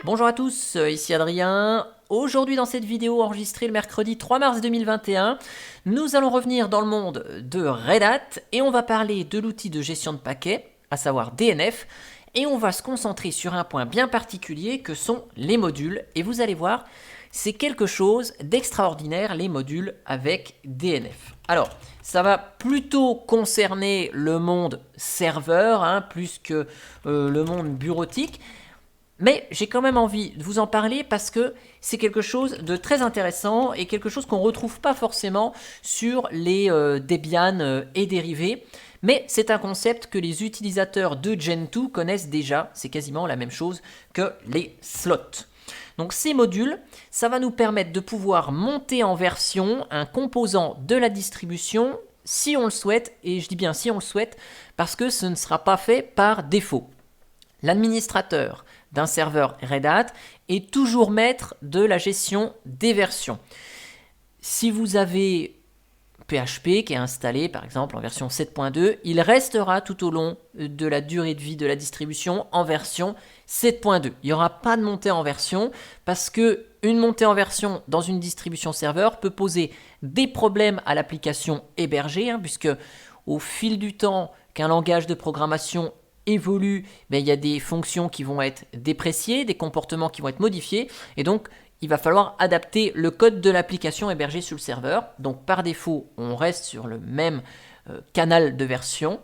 Bonjour à tous, ici Adrien. Aujourd'hui dans cette vidéo enregistrée le mercredi 3 mars 2021, nous allons revenir dans le monde de Red Hat et on va parler de l'outil de gestion de paquets, à savoir DNF, et on va se concentrer sur un point bien particulier que sont les modules. Et vous allez voir, c'est quelque chose d'extraordinaire les modules avec DNF. Alors, ça va plutôt concerner le monde serveur, plus que le monde bureautique. Mais j'ai quand même envie de vous en parler parce que c'est quelque chose de très intéressant et quelque chose qu'on ne retrouve pas forcément sur les Debian et dérivés. Mais c'est un concept que les utilisateurs de Gentoo connaissent déjà. C'est quasiment la même chose que les slots. Donc ces modules, ça va nous permettre de pouvoir monter en version un composant de la distribution si on le souhaite. Et je dis bien si on le souhaite parce que ce ne sera pas fait par défaut. L'administrateur d'un serveur Red Hat est toujours maître de la gestion des versions. Si vous avez PHP qui est installé par exemple en version 7.2, il restera tout au long de la durée de vie de la distribution en version 7.2. Il n'y aura pas de montée en version parce que une montée en version dans une distribution serveur peut poser des problèmes à l'application hébergée, puisque au fil du temps qu'un langage de programmation évolue, il y a des fonctions qui vont être dépréciées, des comportements qui vont être modifiés, et donc il va falloir adapter le code de l'application hébergée sur le serveur. Donc par défaut, on reste sur le même canal de version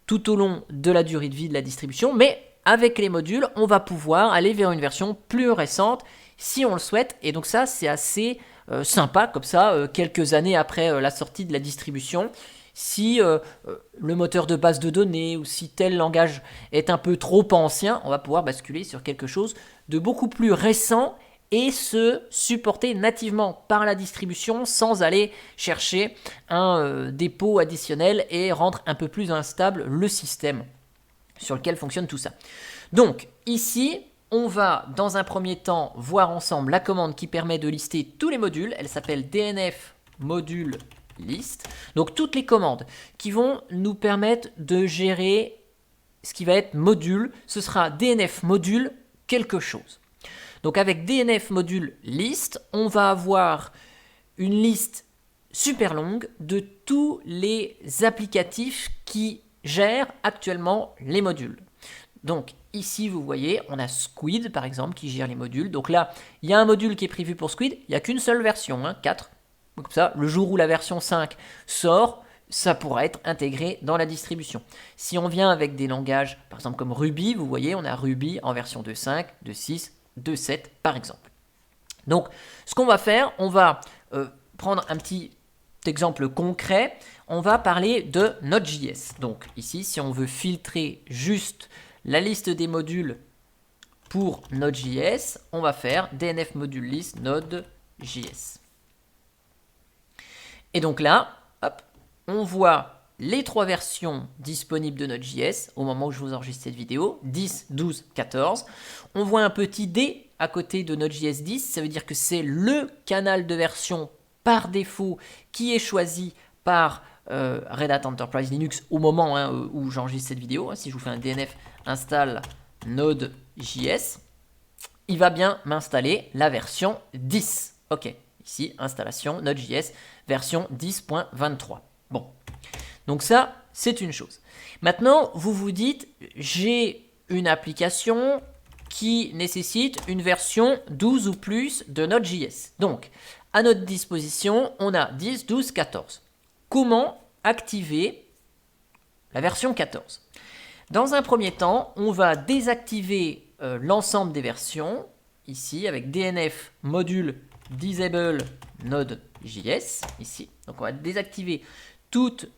tout au long de la durée de vie de la distribution, mais avec les modules, on va pouvoir aller vers une version plus récente si on le souhaite, et donc ça c'est assez sympa comme ça, quelques années après la sortie de la distribution. Si le moteur de base de données ou si tel langage est un peu trop ancien, on va pouvoir basculer sur quelque chose de beaucoup plus récent et se supporter nativement par la distribution sans aller chercher un dépôt additionnel et rendre un peu plus instable le système sur lequel fonctionne tout ça. Donc ici, on va dans un premier temps voir ensemble la commande qui permet de lister tous les modules. Elle s'appelle DNF module list. Donc toutes les commandes qui vont nous permettre de gérer ce qui va être module, ce sera DNF module quelque chose. Donc avec DNF module list, on va avoir une liste super longue de tous les applicatifs qui gèrent actuellement les modules. Donc ici vous voyez, on a Squid par exemple qui gère les modules. Donc là, il y a un module qui est prévu pour Squid, il n'y a qu'une seule version, 4. Comme ça, le jour où la version 5 sort, ça pourra être intégré dans la distribution. Si on vient avec des langages, par exemple comme Ruby, vous voyez, on a Ruby en version 2.5, 2.6, 2.7 par exemple. Donc, ce qu'on va faire, on va prendre un petit exemple concret. On va parler de Node.js. Donc ici, si on veut filtrer juste la liste des modules pour Node.js, on va faire DNF module list Node.js. Et donc là, hop, on voit les 3 versions disponibles de Node.js au moment où je vous enregistre cette vidéo, 10, 12, 14. On voit un petit D à côté de Node.js 10, ça veut dire que c'est le canal de version par défaut qui est choisi par Red Hat Enterprise Linux au moment où j'enregistre cette vidéo. Si je vous fais un DNF install Node.js, il va bien m'installer la version 10. Ok. Ici, installation Node.js version 10.23. Bon, donc ça, c'est une chose. Maintenant, vous vous dites, j'ai une application qui nécessite une version 12 ou plus de Node.js. Donc, à notre disposition, on a 10, 12, 14. Comment activer la version 14 ? Dans un premier temps, on va désactiver l'ensemble des versions, ici, avec DNF module disable Node.js, ici. Donc on va désactiver toutes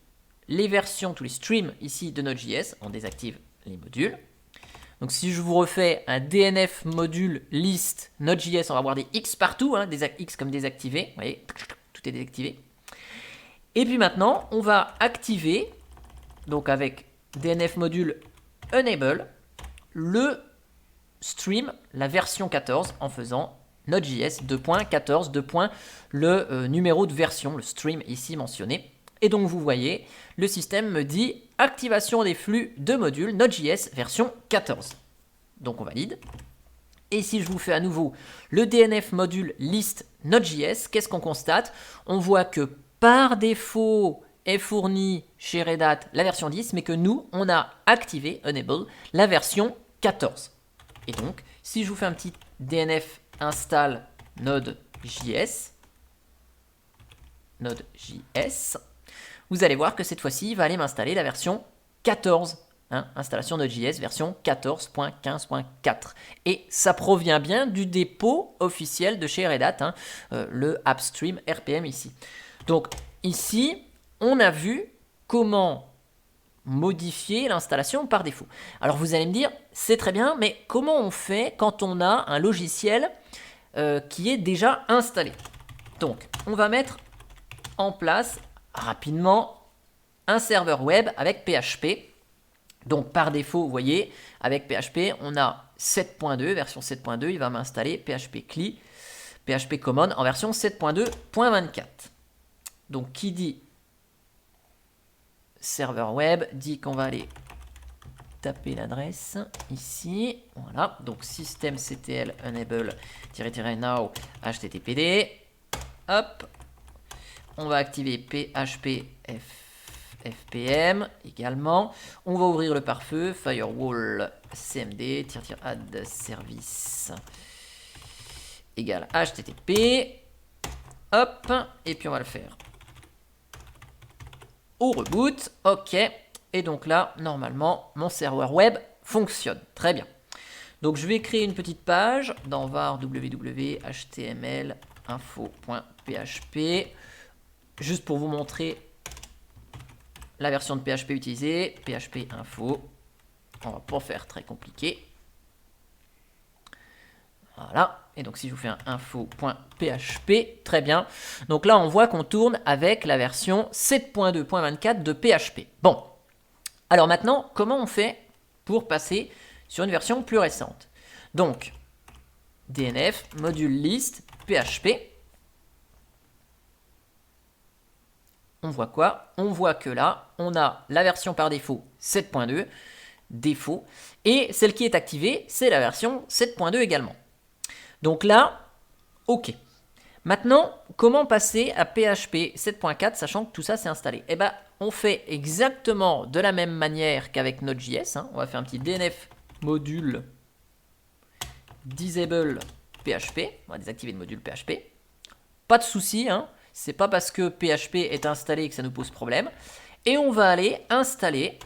les versions, tous les streams ici de Node.js. On désactive les modules. Donc si je vous refais un DNF module list Node.js, on va avoir des X partout, des X comme désactivé. Vous voyez, tout est désactivé. Et puis maintenant, on va activer, donc avec DNF module enable, le stream, la version 14, en faisant Node.js 2.14, le numéro de version, le stream ici mentionné. Et donc vous voyez, le système me dit activation des flux de modules Node.js version 14. Donc on valide. Et si je vous fais à nouveau le DNF module list Node.js, qu'est-ce qu'on constate? On voit que par défaut est fournie chez Red Hat la version 10, mais que nous, on a activé, enable, la version 14. Et donc, si je vous fais un petit DNF install Node.js, vous allez voir que cette fois-ci, il va aller m'installer la version 14. Installation Node.js version 14.15.4. Et ça provient bien du dépôt officiel de chez Red Hat, le AppStream RPM ici. Donc ici, on a vu comment modifier l'installation par défaut. Alors vous allez me dire, c'est très bien, mais comment on fait quand on a un logiciel qui est déjà installé? Donc, on va mettre en place rapidement un serveur web avec PHP. Donc par défaut, vous voyez, avec PHP, on a 7.2, version 7.2, il va m'installer PHP CLI, PHP Common en version 7.2.24. Donc qui dit serveur web, dit qu'on va aller taper l'adresse ici, voilà, donc systemctl enable --now httpd, hop, on va activer PHP FPM également. On va ouvrir le pare-feu firewall cmd --add service égale http. Hop, et puis on va le faire au reboot. Ok, et donc là, normalement, mon serveur web fonctionne. Très bien. Donc je vais créer une petite page dans var www.html info.php juste pour vous montrer la version de PHP utilisée, PHP info. On va pas faire très compliqué. Voilà. Et donc si je vous fais un info.php, très bien. Donc là, on voit qu'on tourne avec la version 7.2.24 de PHP. Bon. Alors maintenant, comment on fait pour passer sur une version plus récente? Donc, DNF, module list, PHP. On voit quoi? On voit que là, on a la version par défaut 7.2, défaut, et celle qui est activée, c'est la version 7.2 également. Donc là, ok. Maintenant, comment passer à PHP 7.4, sachant que tout ça s'est installé? Eh bien, on fait exactement de la même manière qu'avec Node.js. On va faire un petit DNF module disable PHP. On va désactiver le module PHP. Pas de souci, c'est pas parce que PHP est installé que ça nous pose problème. Et on va aller installer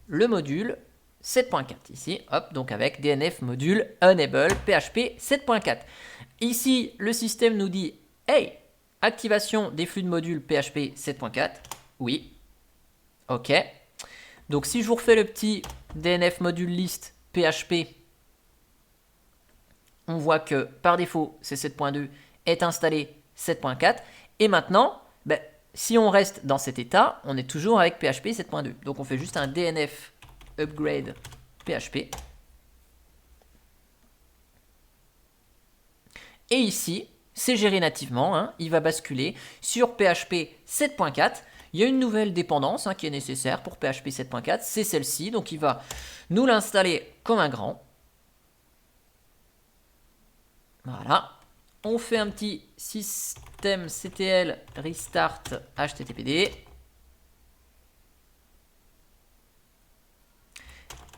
le module 7.4 ici, hop, donc avec DNF module enable PHP 7.4. Ici, le système nous dit, hey, activation des flux de modules PHP 7.4. Oui, ok. Donc si je vous refais le petit DNF module list PHP, on voit que par défaut, c'est 7.2 est installé 7.4. Et maintenant, si on reste dans cet état, on est toujours avec PHP 7.2. Donc on fait juste un DNF upgrade PHP. Et ici, c'est géré nativement. Il va basculer sur PHP 7.4. Il y a une nouvelle dépendance qui est nécessaire pour PHP 7.4. C'est celle-ci. Donc il va nous l'installer comme un grand. Voilà. On fait un petit systemctl restart httpd.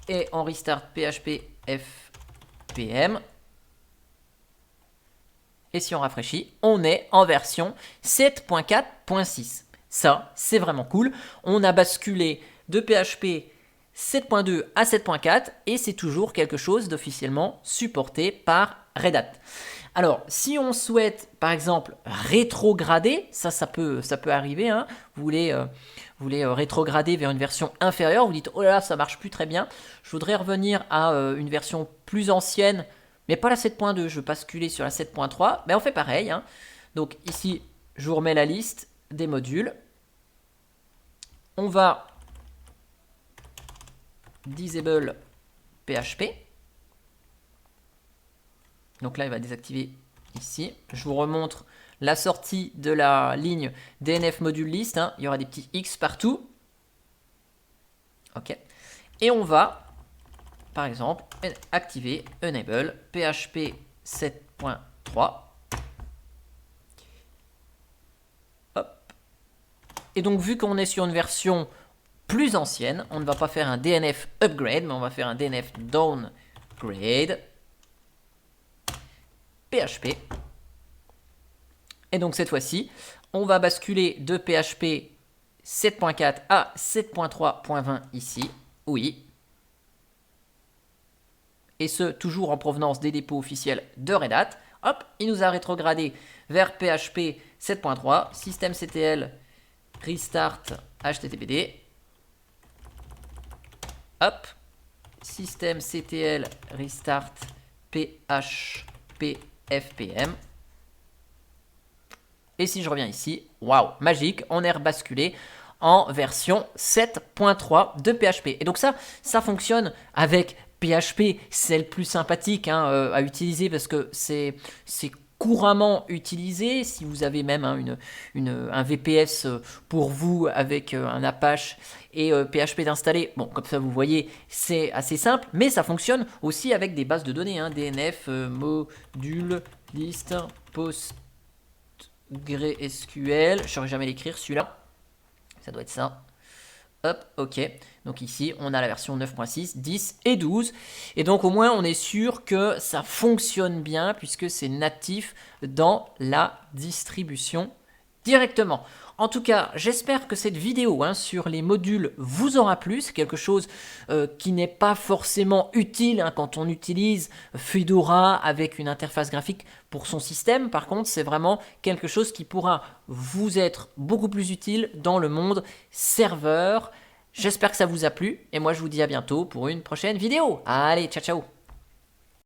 Et on restart PHP FPM. Et si on rafraîchit, on est en version 7.4.6. Ça, c'est vraiment cool. On a basculé de PHP 7.2 à 7.4 et c'est toujours quelque chose d'officiellement supporté par Red Hat. Alors, si on souhaite, par exemple, rétrograder, ça peut arriver. Vous voulez rétrograder vers une version inférieure. Vous dites, oh là là, ça marche plus très bien. Je voudrais revenir à une version plus ancienne, mais pas la 7.2. Je veux basculer sur la 7.3. On fait pareil. Donc ici, je vous remets la liste des modules. On va disable PHP. Donc là, il va désactiver ici. Je vous remontre la sortie de la ligne DNF module list. Il y aura des petits X partout. OK. Et on va par exemple, activer enable PHP 7.3. Hop. Et donc, vu qu'on est sur une version plus ancienne, on ne va pas faire un DNF upgrade, mais on va faire un DNF downgrade PHP. Et donc, cette fois-ci, on va basculer de PHP 7.4 à 7.3.20 ici. Oui. Et ce, toujours en provenance des dépôts officiels de Red Hat. Hop, il nous a rétrogradé vers PHP 7.3, systemctl restart httpd. Hop, systemctl restart php fpm. Et si je reviens ici, waouh, magique, on est rebasculé en version 7.3 de PHP. Et donc ça fonctionne avec PHP, c'est le plus sympathique à utiliser parce que c'est couramment utilisé. Si vous avez même un VPS pour vous avec un Apache et PHP d'installer, bon, comme ça vous voyez, c'est assez simple, mais ça fonctionne aussi avec des bases de données, DNF, module, list, PostgreSQL, je ne saurais jamais l'écrire celui-là, ça doit être ça. Hop, ok. Donc ici, on a la version 9.6, 10 et 12. Et donc au moins, on est sûr que ça fonctionne bien puisque c'est natif dans la distribution directement. En tout cas, j'espère que cette vidéo sur les modules vous aura plu. C'est quelque chose qui n'est pas forcément utile quand on utilise Fedora avec une interface graphique pour son système. Par contre, c'est vraiment quelque chose qui pourra vous être beaucoup plus utile dans le monde serveur. J'espère que ça vous a plu et moi je vous dis à bientôt pour une prochaine vidéo. Allez, ciao ciao!